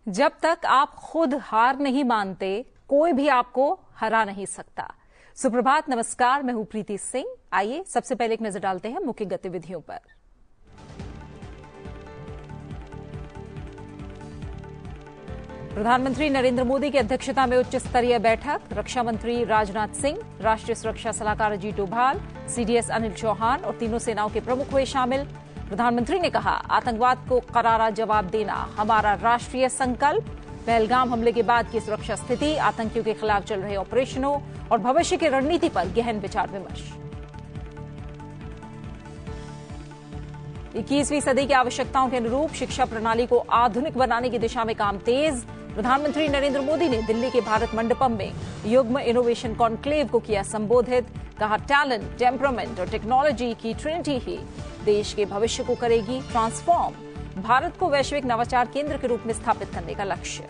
जब तक आप खुद हार नहीं मानते, कोई भी आपको हरा नहीं सकता। सुप्रभात, नमस्कार, मैं हूं प्रीति सिंह। आइए सबसे पहले एक नजर डालते हैं मुख्य गतिविधियों पर। प्रधानमंत्री नरेंद्र मोदी की अध्यक्षता में उच्च स्तरीय बैठक। रक्षा मंत्री राजनाथ सिंह, राष्ट्रीय सुरक्षा सलाहकार अजीत डोभाल, सीडीएस अनिल चौहान और तीनों सेनाओं के प्रमुख हुए शामिल। प्रधानमंत्री ने कहा, आतंकवाद को करारा जवाब देना हमारा राष्ट्रीय संकल्प। पहलगाम हमले के बाद की सुरक्षा स्थिति, आतंकियों के खिलाफ चल रहे ऑपरेशनों और भविष्य की रणनीति पर गहन विचार विमर्श। 21वीं सदी की आवश्यकताओं के अनुरूप शिक्षा प्रणाली को आधुनिक बनाने की दिशा में काम तेज। प्रधानमंत्री नरेंद्र मोदी ने दिल्ली के भारत मंडपम में युग्म इनोवेशन कॉन्क्लेव को किया संबोधित। कहा, टैलेंट, टेम्परामेंट और टेक्नोलॉजी की ट्रिनिटी ही देश के भविष्य को करेगी ट्रांसफॉर्म। भारत को वैश्विक नवाचार केंद्र के रूप में स्थापित करने का लक्ष्य।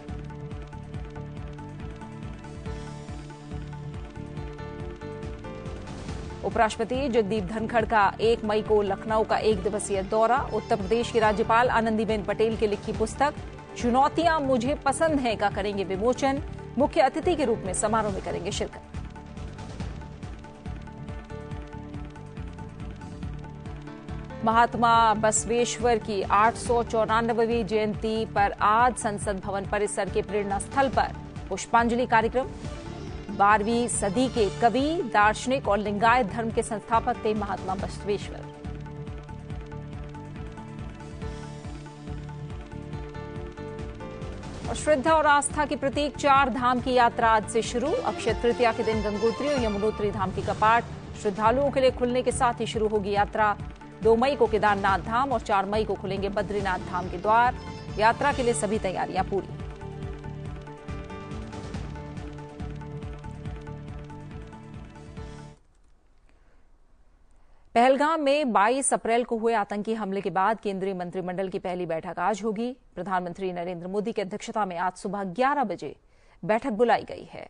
उपराष्ट्रपति जगदीप धनखड़ का 1 मई को लखनऊ का 1 दिवसीय दौरा। उत्तर प्रदेश की राज्यपाल आनंदीबेन पटेल की लिखी पुस्तक चुनौतियां मुझे पसंद हैं का करेंगे विमोचन। मुख्य अतिथि के रूप में समारोह में करेंगे शिरकत। महात्मा बसवेश्वर की 894वीं जयंती पर आज संसद भवन परिसर के प्रेरणा स्थल पर पुष्पांजलि कार्यक्रम। 12वीं सदी के कवि, दार्शनिक और लिंगायत धर्म के संस्थापक थे महात्मा बसवेश्वर। और श्रद्धा और आस्था के प्रतीक 4 धाम की यात्रा आज से शुरू। अक्षय तृतीया के दिन गंगोत्री और यमुनोत्री धाम की कपाट श्रद्धालुओं के लिए खुलने के साथ ही शुरू होगी यात्रा। 2 मई को केदारनाथ धाम और 4 मई को खुलेंगे बद्रीनाथ धाम के द्वार। यात्रा के लिए सभी तैयारियां पूरी। पहलगाम में 22 अप्रैल को हुए आतंकी हमले के बाद केंद्रीय मंत्रिमंडल की पहली बैठक आज होगी। प्रधानमंत्री नरेंद्र मोदी की अध्यक्षता में आज सुबह 11 बजे बैठक बुलाई गई है।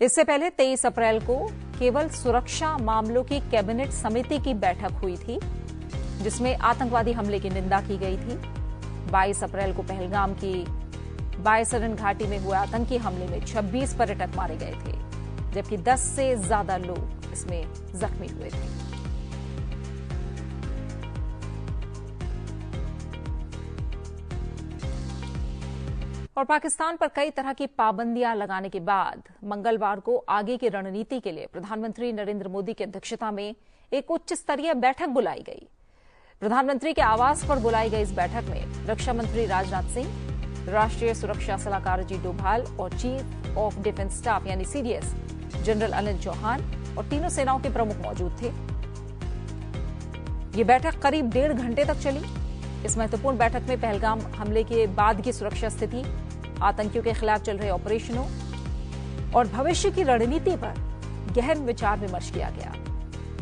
इससे पहले 23 अप्रैल को केवल सुरक्षा मामलों की कैबिनेट समिति की बैठक हुई थी, जिसमें आतंकवादी हमले की निंदा की गई थी। 22 अप्रैल को पहलगाम की बायसरन घाटी में हुए आतंकी हमले में 26 पर्यटक मारे गए थे, जबकि 10 से ज्यादा लोग इसमें जख्मी हुए थे। और पाकिस्तान पर कई तरह की पाबंदियां लगाने के बाद मंगलवार को आगे की रणनीति के लिए प्रधानमंत्री नरेंद्र मोदी की अध्यक्षता में एक उच्च स्तरीय बैठक बुलाई गई। प्रधानमंत्री के आवास पर बुलाई गई इस बैठक में रक्षा मंत्री राजनाथ सिंह, राष्ट्रीय सुरक्षा सलाहकार अजीत डोभाल और चीफ ऑफ डिफेंस स्टाफ यानी सीडीएस जनरल अनिल चौहान और तीनों सेनाओं के प्रमुख मौजूद थे। ये बैठक करीब 1.5 घंटे तक चली। इस महत्वपूर्ण बैठक में पहलगाम हमले के बाद की सुरक्षा स्थिति, आतंकियों के खिलाफ चल रहे ऑपरेशनों और भविष्य की रणनीति पर गहन विचार विमर्श किया गया।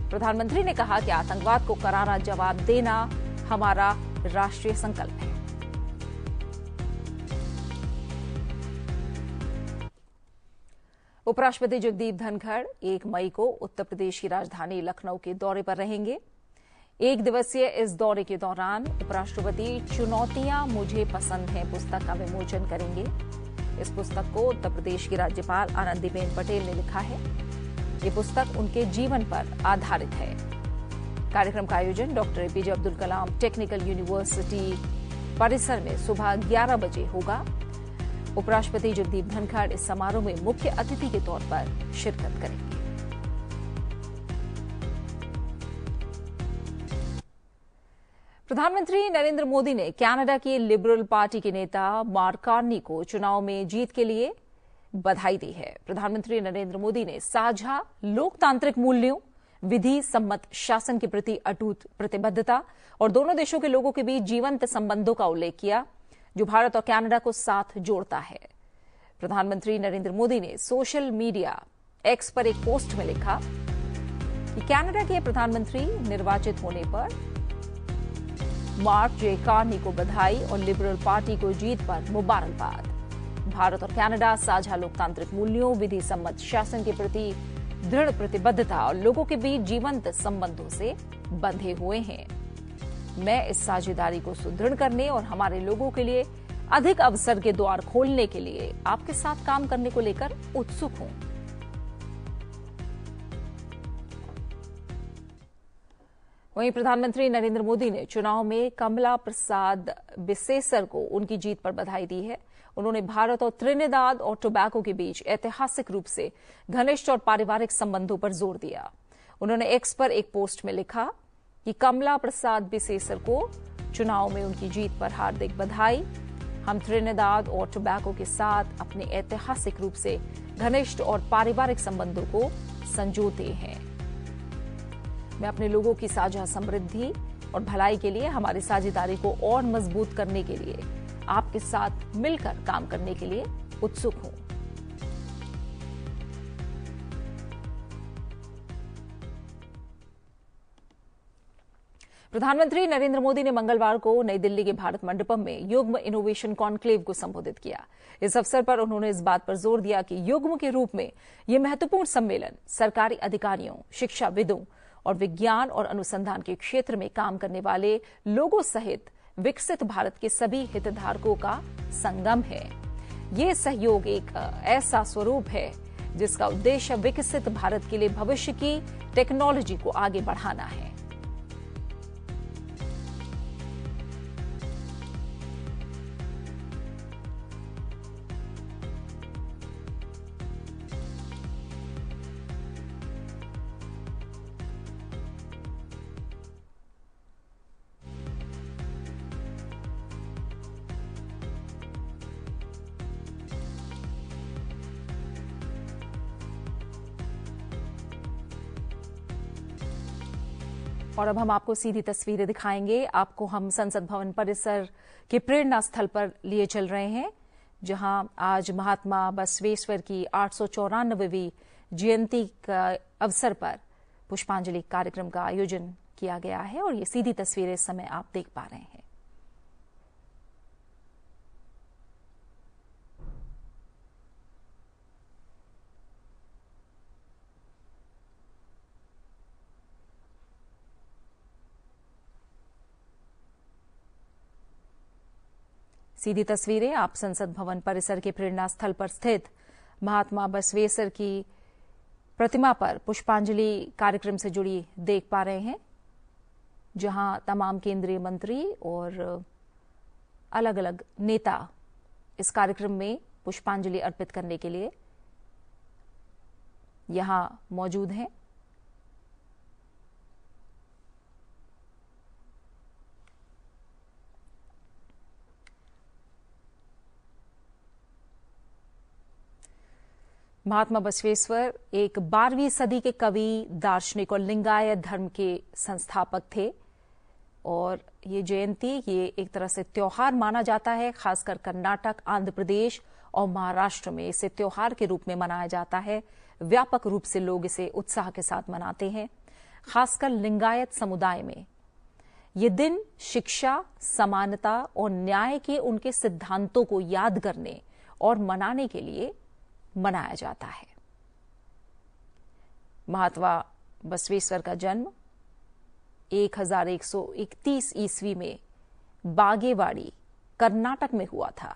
प्रधानमंत्री ने कहा कि आतंकवाद को करारा जवाब देना हमारा राष्ट्रीय संकल्प है। उपराष्ट्रपति जगदीप धनखड़ 1 मई को उत्तर प्रदेश की राजधानी लखनऊ के दौरे पर रहेंगे। 1 दिवसीय इस दौरे के दौरान उपराष्ट्रपति चुनौतियां मुझे पसंद हैं पुस्तक का विमोचन करेंगे। इस पुस्तक को उत्तर प्रदेश की राज्यपाल आनंदीबेन पटेल ने लिखा है। ये पुस्तक उनके जीवन पर आधारित है। कार्यक्रम का आयोजन doctor APJ Abdul Kalam technical university परिसर में सुबह 11 बजे होगा। उपराष्ट्रपति जगदीप धनखड़ इस समारोह में मुख्य अतिथि के तौर पर शिरकत करेंगे। प्रधानमंत्री नरेंद्र मोदी ने कनाडा की लिबरल पार्टी के नेता मार्क कार्नी को चुनाव में जीत के लिए बधाई दी है। प्रधानमंत्री नरेंद्र मोदी ने साझा लोकतांत्रिक मूल्यों, विधि सम्मत शासन के प्रति अटूट प्रतिबद्धता और दोनों देशों के लोगों के बीच जीवंत संबंधों का उल्लेख किया, जो भारत और कनाडा को साथ जोड़ता है। प्रधानमंत्री नरेंद्र मोदी ने सोशल मीडिया एक्स पर एक पोस्ट में लिखा कि कनाडा के प्रधानमंत्री निर्वाचित होने पर मार्क जे कार्नी को बधाई और लिबरल पार्टी को जीत पर मुबारकबाद। भारत और कनाडा साझा लोकतांत्रिक मूल्यों, विधि सम्मत शासन के प्रति दृढ़ प्रतिबद्धता और लोगों के बीच जीवंत संबंधों से बंधे हुए हैं। मैं इस साझेदारी को सुदृढ़ करने और हमारे लोगों के लिए अधिक अवसर के द्वार खोलने के लिए आपके साथ काम करने को लेकर उत्सुक हूं। वहीं प्रधानमंत्री नरेंद्र मोदी ने चुनाव में कमला प्रसाद बिसेसर को उनकी जीत पर बधाई दी है। उन्होंने भारत और त्रिनिदाद और टोबैगो के बीच ऐतिहासिक रूप से घनिष्ठ और पारिवारिक संबंधों पर जोर दिया। उन्होंने एक्स पर एक पोस्ट में लिखा कि कमला प्रसाद बिसेसर को चुनाव में उनकी जीत पर हार्दिक बधाई। हम त्रिनिदाद और टोबैगो के साथ अपने ऐतिहासिक रूप से घनिष्ठ और पारिवारिक संबंधों को संजोते हैं। मैं अपने लोगों की साझा समृद्धि और भलाई के लिए हमारी साझेदारी को और मजबूत करने के लिए आपके साथ मिलकर काम करने के लिए उत्सुक हूं। प्रधानमंत्री नरेंद्र मोदी ने मंगलवार को नई दिल्ली के भारत मंडपम में युग्म इनोवेशन कॉन्क्लेव को संबोधित किया। इस अवसर पर उन्होंने इस बात पर जोर दिया कि युग्म के रूप में यह महत्वपूर्ण सम्मेलन सरकारी अधिकारियों, शिक्षाविदों और विज्ञान और अनुसंधान के क्षेत्र में काम करने वाले लोगों सहित विकसित भारत के सभी हितधारकों का संगम है। ये सहयोग एक ऐसा स्वरूप है जिसका उद्देश्य विकसित भारत के लिए भविष्य की टेक्नोलॉजी को आगे बढ़ाना है। और अब हम आपको सीधी तस्वीरें दिखाएंगे। आपको हम संसद भवन परिसर के प्रेरणा स्थल पर लिए चल रहे हैं, जहां आज महात्मा बसवेश्वर की 894वीं जयंती का अवसर पर पुष्पांजलि कार्यक्रम का आयोजन किया गया है और ये सीधी तस्वीरें इस समय आप देख पा रहे हैं। सीधी तस्वीरें आप संसद भवन परिसर के प्रेरणा स्थल पर स्थित महात्मा बसवेश्वर की प्रतिमा पर पुष्पांजलि कार्यक्रम से जुड़ी देख पा रहे हैं, जहां तमाम केंद्रीय मंत्री और अलग अलग नेता इस कार्यक्रम में पुष्पांजलि अर्पित करने के लिए यहां मौजूद हैं। महात्मा बसवेश्वर एक 12वीं सदी के कवि, दार्शनिक और लिंगायत धर्म के संस्थापक थे और ये जयंती ये एक तरह से त्योहार माना जाता है। खासकर कर्नाटक, आंध्र प्रदेश और महाराष्ट्र में इसे त्योहार के रूप में मनाया जाता है। व्यापक रूप से लोग इसे उत्साह के साथ मनाते हैं। खासकर लिंगायत समुदाय में ये दिन शिक्षा, समानता और न्याय के उनके सिद्धांतों को याद करने और मनाने के लिए मनाया जाता है। महात्मा बसवेश्वर का जन्म 1131 ईस्वी में बागेवाड़ी, कर्नाटक में हुआ था।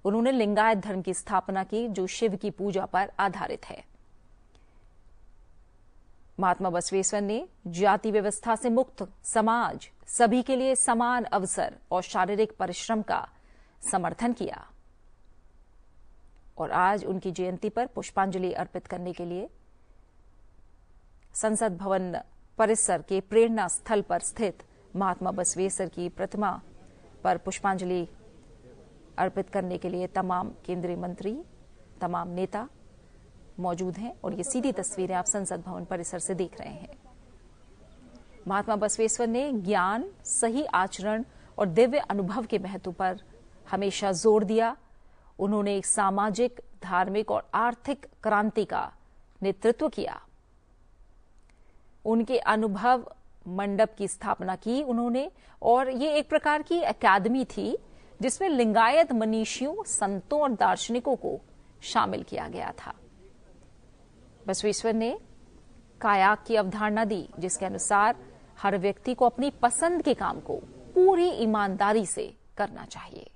उन्होंने लिंगायत धर्म की स्थापना की, जो शिव की पूजा पर आधारित है। महात्मा बसवेश्वर ने जाति व्यवस्था से मुक्त समाज, सभी के लिए समान अवसर और शारीरिक परिश्रम का समर्थन किया और आज उनकी जयंती पर पुष्पांजलि अर्पित करने के लिए संसद भवन परिसर के प्रेरणा स्थल पर स्थित महात्मा बसवेश्वर की प्रतिमा पर पुष्पांजलि अर्पित करने के लिए तमाम केंद्रीय मंत्री, तमाम नेता मौजूद हैं और ये सीधी तस्वीरें आप संसद भवन परिसर से देख रहे हैं। महात्मा बसवेश्वर ने ज्ञान, सही आचरण और दिव्य अनुभव के महत्व पर हमेशा जोर दिया। उन्होंने एक सामाजिक, धार्मिक और आर्थिक क्रांति का नेतृत्व किया। उनके अनुभव मंडप की स्थापना की उन्होंने और ये एक प्रकार की अकादमी थी जिसमें लिंगायत मनीषियों, संतों और दार्शनिकों को शामिल किया गया था। बसवेश्वर ने कायाक की अवधारणा दी, जिसके अनुसार हर व्यक्ति को अपनी पसंद के काम को पूरी ईमानदारी से करना चाहिए।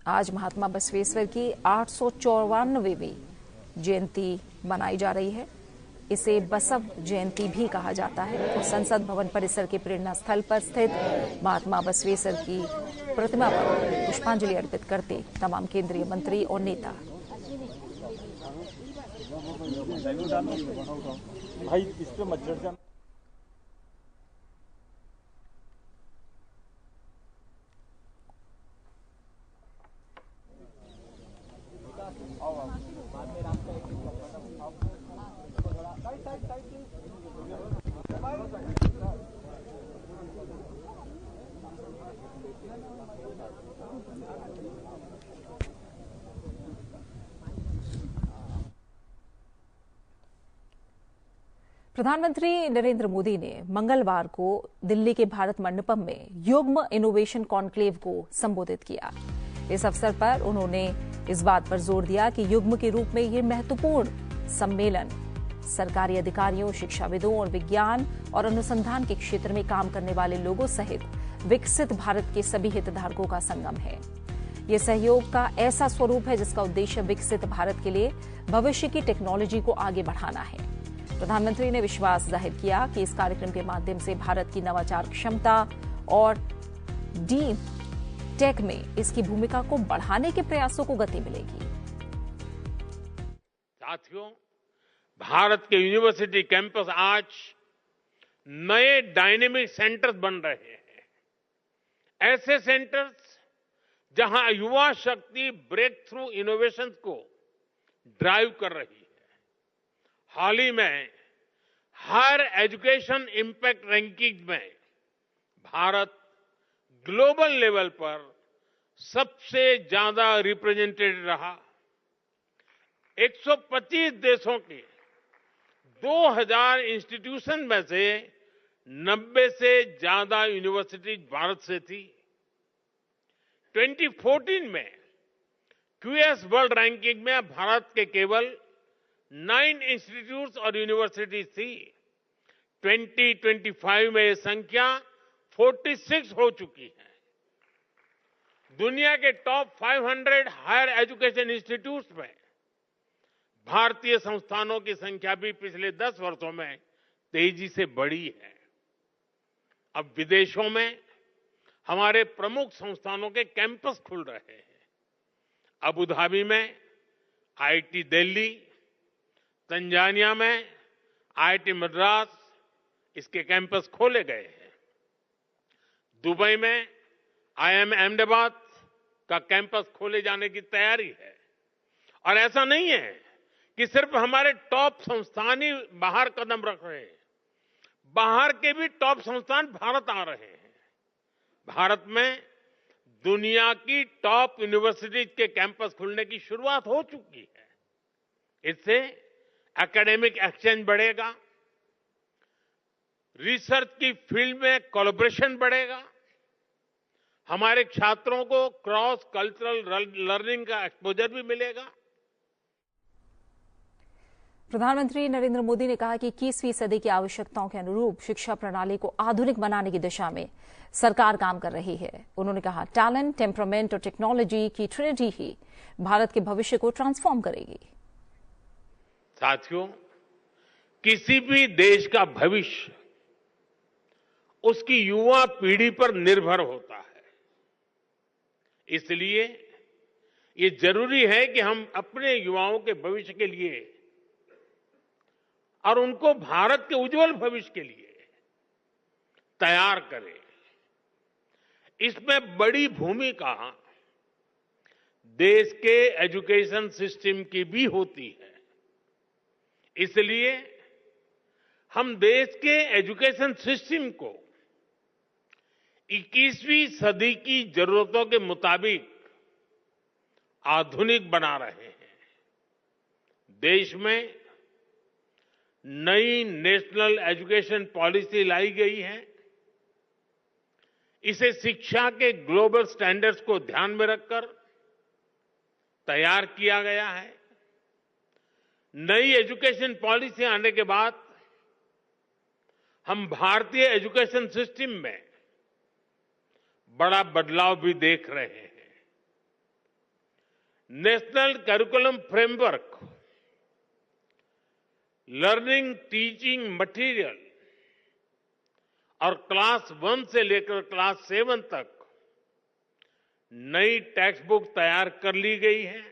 आज महात्मा बसवेश्वर की 854वीं जयंती मनाई जा रही है। इसे बसव जयंती भी कहा जाता है और संसद भवन परिसर के प्रेरणा स्थल पर स्थित महात्मा बसवेश्वर की प्रतिमा पर पुष्पांजलि अर्पित करते तमाम केंद्रीय मंत्री और नेता। भाई इस पे मत चढ़ जाना। प्रधानमंत्री नरेंद्र मोदी ने मंगलवार को दिल्ली के भारत मंडपम में युग्म इनोवेशन कॉन्क्लेव को संबोधित किया। इस अवसर पर उन्होंने इस बात पर जोर दिया कि युग्म के रूप में ये महत्वपूर्ण सम्मेलन सरकारी अधिकारियों, शिक्षाविदों और विज्ञान और अनुसंधान के क्षेत्र में काम करने वाले लोगों सहित विकसित भारत के सभी हितधारकों का संगम है। ये सहयोग का ऐसा स्वरूप है जिसका उद्देश्य विकसित भारत के लिए भविष्य की टेक्नोलॉजी को आगे बढ़ाना है। प्रधानमंत्री ने विश्वास जाहिर किया कि इस कार्यक्रम के माध्यम से भारत की नवाचार क्षमता और डीप टेक में इसकी भूमिका को बढ़ाने के प्रयासों को गति मिलेगी। साथियों, भारत के यूनिवर्सिटी कैंपस आज नए डायनेमिक सेंटर्स बन रहे हैं। ऐसे सेंटर्स जहां युवा शक्ति ब्रेक थ्रू इनोवेशन को ड्राइव कर रही है। हाल ही में हायर एजुकेशन इंपैक्ट रैंकिंग में भारत ग्लोबल लेवल पर सबसे ज्यादा रिप्रेजेंटेड रहा। 125 देशों के 2000 इंस्टीट्यूशन में से 90 से ज्यादा यूनिवर्सिटीज भारत से थी। 2014 में क्यूएस वर्ल्ड रैंकिंग में भारत के केवल 9 इंस्टीट्यूट्स और यूनिवर्सिटीज थी। 2025 में यह संख्या 46 हो चुकी है। दुनिया के टॉप 500 हायर एजुकेशन इंस्टीट्यूट्स में भारतीय संस्थानों की संख्या भी पिछले 10 वर्षों में तेजी से बढ़ी है। अब विदेशों में हमारे प्रमुख संस्थानों के कैंपस खुल रहे हैं। अबू धाबी में आईआईटी दिल्ली, तंजानिया में आईआईटी मद्रास इसके कैंपस खोले गए हैं। दुबई में आईआईएम अहमदाबाद का कैंपस खोले जाने की तैयारी है। और ऐसा नहीं है कि सिर्फ हमारे टॉप संस्थान ही बाहर कदम रख रहे हैं, बाहर के भी टॉप संस्थान भारत आ रहे हैं। भारत में दुनिया की टॉप यूनिवर्सिटीज के कैंपस खुलने की शुरुआत हो चुकी है। इससे एकेडमिक एक्सचेंज बढ़ेगा, रिसर्च की फील्ड में कोलैबोरेशन बढ़ेगा, हमारे छात्रों को क्रॉस कल्चरल लर्निंग का एक्सपोजर भी मिलेगा। प्रधानमंत्री नरेंद्र मोदी ने कहा कि 21वीं सदी की आवश्यकताओं के अनुरूप शिक्षा प्रणाली को आधुनिक बनाने की दिशा में सरकार काम कर रही है। उन्होंने कहा, टैलेंट, टेम्परामेंट और टेक्नोलॉजी की ट्रिनिटी ही भारत के भविष्य को ट्रांसफॉर्म करेगी। साथियों, किसी भी देश का भविष्य उसकी युवा पीढ़ी पर निर्भर होता है। इसलिए ये जरूरी है कि हम अपने युवाओं के भविष्य के लिए और उनको भारत के उज्जवल भविष्य के लिए तैयार करें। इसमें बड़ी भूमिका देश के एजुकेशन सिस्टम की भी होती है। इसलिए हम देश के एजुकेशन सिस्टम को 21वीं सदी की जरूरतों के मुताबिक आधुनिक बना रहे हैं। देश में नई नेशनल एजुकेशन पॉलिसी लाई गई है। इसे शिक्षा के ग्लोबल स्टैंडर्ड्स को ध्यान में रखकर तैयार किया गया है। नई एजुकेशन पॉलिसी आने के बाद हम भारतीय एजुकेशन सिस्टम में बड़ा बदलाव भी देख रहे हैं। National curriculum framework, learning teaching material और क्लास 1 से लेकर क्लास 7 तक नई टेक्स्ट बुक तैयार कर ली गई है।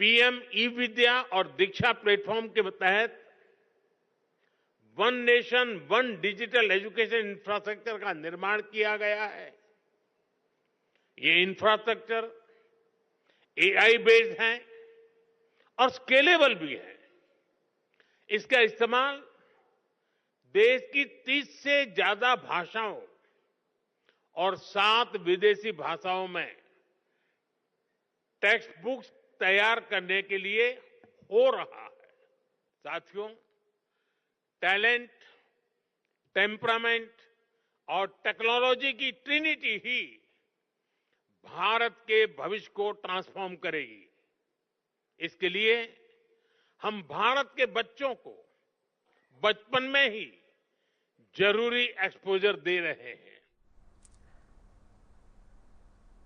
पीएम ई विद्या और दीक्षा प्लेटफॉर्म के तहत one nation one digital education infrastructure का निर्माण किया गया है। ये इंफ्रास्ट्रक्चर एआई बेस्ड है और स्केलेबल भी है। इसका इस्तेमाल देश की 30 से ज्यादा भाषाओं और 7 विदेशी भाषाओं में टेक्स्ट बुक्स तैयार करने के लिए हो रहा है। साथियों, टैलेंट, टेम्परामेंट और टेक्नोलॉजी की ट्रिनिटी ही भारत के भविष्य को ट्रांसफॉर्म करेगी। इसके लिए हम भारत के बच्चों को बचपन में ही जरूरी एक्सपोजर दे रहे हैं।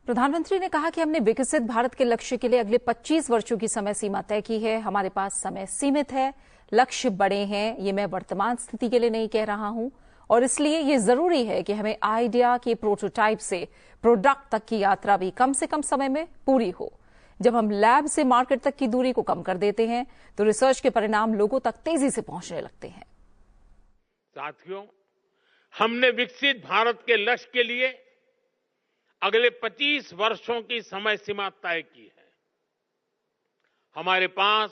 प्रधानमंत्री ने कहा कि हमने विकसित भारत के लक्ष्य के लिए अगले 25 वर्षों की समय सीमा तय की है। हमारे पास समय सीमित है, लक्ष्य बड़े हैं। ये मैं वर्तमान स्थिति के लिए नहीं कह रहा हूं और इसलिए ये जरूरी है कि हमें आइडिया के प्रोटोटाइप से प्रोडक्ट तक की यात्रा भी कम से कम समय में पूरी हो। जब हम लैब से मार्केट तक की दूरी को कम कर देते हैं तो रिसर्च के परिणाम लोगों तक तेजी से पहुंचने लगते हैं। साथियों, हमने विकसित भारत के लक्ष्य के लिए अगले 25 वर्षों की समय सीमा तय की है। हमारे पास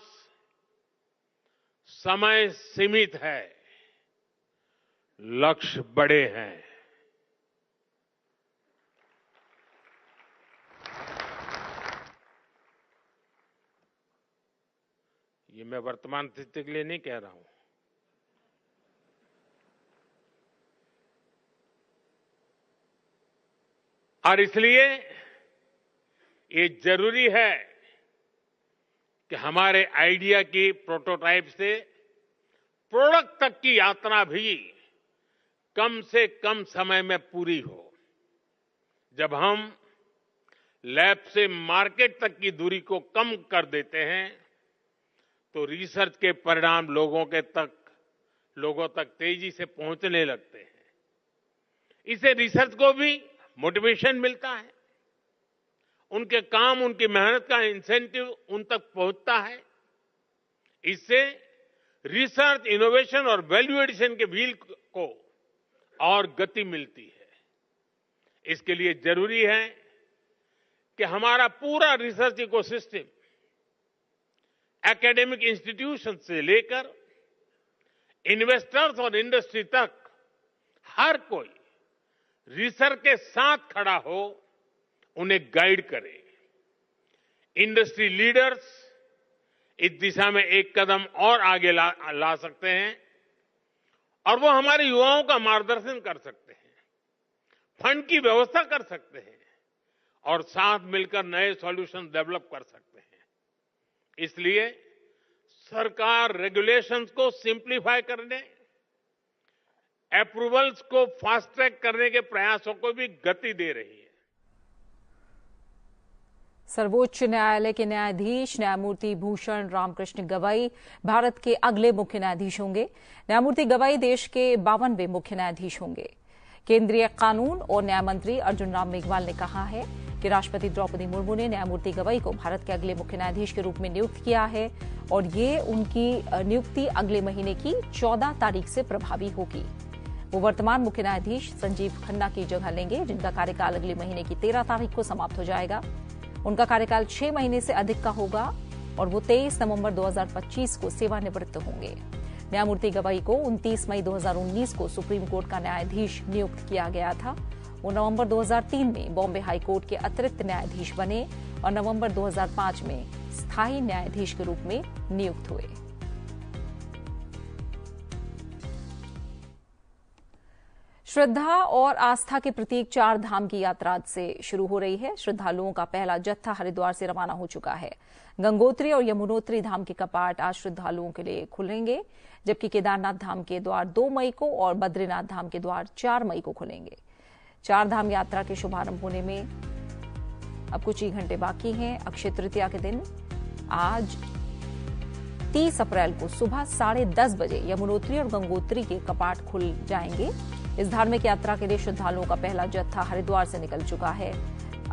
समय सीमित है, लक्ष्य बड़े हैं। ये मैं वर्तमान स्थिति के लिए नहीं कह रहा हूं। और इसलिए ये जरूरी है कि हमारे आइडिया की प्रोटोटाइप से प्रोडक्ट तक की यात्रा भी कम से कम समय में पूरी हो। जब हम लैब से मार्केट तक की दूरी को कम कर देते हैं तो रिसर्च के परिणाम लोगों तक तेजी से पहुंचने लगते हैं। इससे रिसर्च को भी मोटिवेशन मिलता है, उनके काम, उनकी मेहनत का इंसेंटिव उन तक पहुंचता है। इससे रिसर्च, इनोवेशन और वैल्यू एडिशन के व्हील को और गति मिलती है। इसके लिए जरूरी है कि हमारा पूरा रिसर्च इकोसिस्टम एकेडमिक इंस्टीट्यूशन से लेकर इन्वेस्टर्स और इंडस्ट्री तक हर कोई रिसर्च के साथ खड़ा हो, उन्हें गाइड करे। इंडस्ट्री लीडर्स इस दिशा में एक कदम और आगे ला सकते हैं और वो हमारे युवाओं का मार्गदर्शन कर सकते हैं, फंड की व्यवस्था कर सकते हैं और साथ मिलकर नए सॉल्यूशन डेवलप कर सकते हैं। इसलिए सरकार रेगुलेशंस को सिंप्लीफाई करने, अप्रूवल्स को फास्ट ट्रैक करने के प्रयासों को भी गति दे रही है। सर्वोच्च न्यायालय के न्यायाधीश न्यायमूर्ति भूषण रामकृष्ण गवाई भारत के अगले मुख्य न्यायाधीश होंगे। न्यायमूर्ति गवाई देश के 52वें मुख्य न्यायाधीश होंगे। केंद्रीय कानून और न्याय मंत्री अर्जुन राम मेघवाल ने कहा है कि राष्ट्रपति द्रौपदी मुर्मू ने न्यायमूर्ति गवाई को भारत के अगले मुख्य न्यायाधीश के रूप में नियुक्त किया है और ये उनकी नियुक्ति अगले महीने की 14 तारीख से प्रभावी होगी। वो वर्तमान मुख्य न्यायाधीश संजीव खन्ना की जगह लेंगे, जिनका कार्यकाल अगले महीने की 13 तारीख को समाप्त हो जाएगा। उनका कार्यकाल 6 महीने से अधिक का होगा और वो 23 नवंबर 2025 को सेवानिवृत्त होंगे। न्यायमूर्ति गवाई को 29 मई 2019 को सुप्रीम कोर्ट का न्यायाधीश नियुक्त किया गया था। वो नवंबर 2003 में बॉम्बे हाईकोर्ट के अतिरिक्त न्यायाधीश बने और नवंबर 2005 में स्थायी न्यायाधीश के रूप में नियुक्त हुए। श्रद्धा और आस्था के प्रतीक 4 धाम की यात्रा आज से शुरू हो रही है। श्रद्धालुओं का पहला जत्था हरिद्वार से रवाना हो चुका है। गंगोत्री और यमुनोत्री धाम के कपाट आज श्रद्धालुओं के लिए खुलेंगे, जबकि केदारनाथ धाम के द्वार 2 मई को और बद्रीनाथ धाम के द्वार 4 मई को खुलेंगे। 4 धाम यात्रा के शुभारंभ होने में अब कुछ ही घंटे बाकी हैं अक्षय तृतीया के दिन। आज 30 अप्रैल को सुबह 10:30 बजे यमुनोत्री और गंगोत्री के कपाट खुल जाएंगे। इस धार्मिक यात्रा के लिए श्रद्धालुओं का पहला जत्था हरिद्वार से निकल चुका है।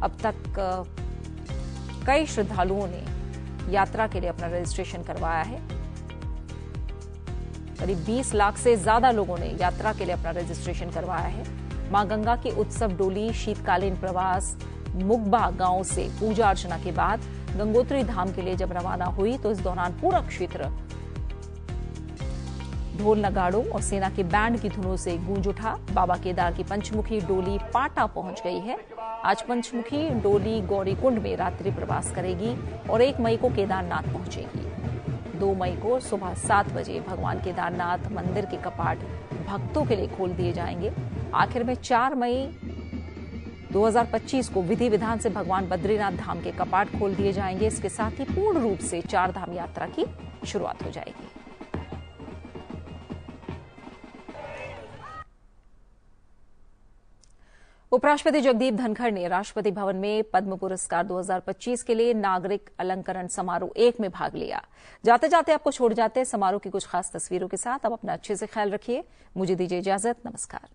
अब तक कई श्रद्धालुओं ने यात्रा के लिए अपना रजिस्ट्रेशन करवाया है। करीब 20 लाख से ज्यादा लोगों ने यात्रा के लिए अपना रजिस्ट्रेशन करवाया है। मां गंगा की उत्सव डोली शीतकालीन प्रवास मुगबा गांव से पूजा अर्चना के बाद गंगोत्री धाम के लिए जब रवाना हुई तो इस दौरान पूरा क्षेत्र ढोल नगाड़ों और सेना के बैंड की धुनों से गूंज उठा। बाबा केदार की पंचमुखी डोली पाटा पहुंच गई है। आज पंचमुखी डोली गौरीकुंड में रात्रि प्रवास करेगी और 1 मई को केदारनाथ पहुंचेगी। 2 मई को सुबह 7 बजे भगवान केदारनाथ मंदिर के कपाट भक्तों के लिए खोल दिए जाएंगे। आखिर में 4 मई 2025 को विधि विधान से भगवान बद्रीनाथ धाम के कपाट खोल दिए जाएंगे। इसके साथ ही पूर्ण रूप से 4 धाम यात्रा की शुरुआत हो जाएगी। उपराष्ट्रपति जगदीप धनखड़ ने राष्ट्रपति भवन में पद्म पुरस्कार 2025 के लिए नागरिक अलंकरण समारोह 1 में भाग लिया। जाते जाते आपको छोड़ जाते समारोह की कुछ खास तस्वीरों के साथ। अब अपना अच्छे से ख्याल रखिए। मुझे दीजिए इजाजत। नमस्कार।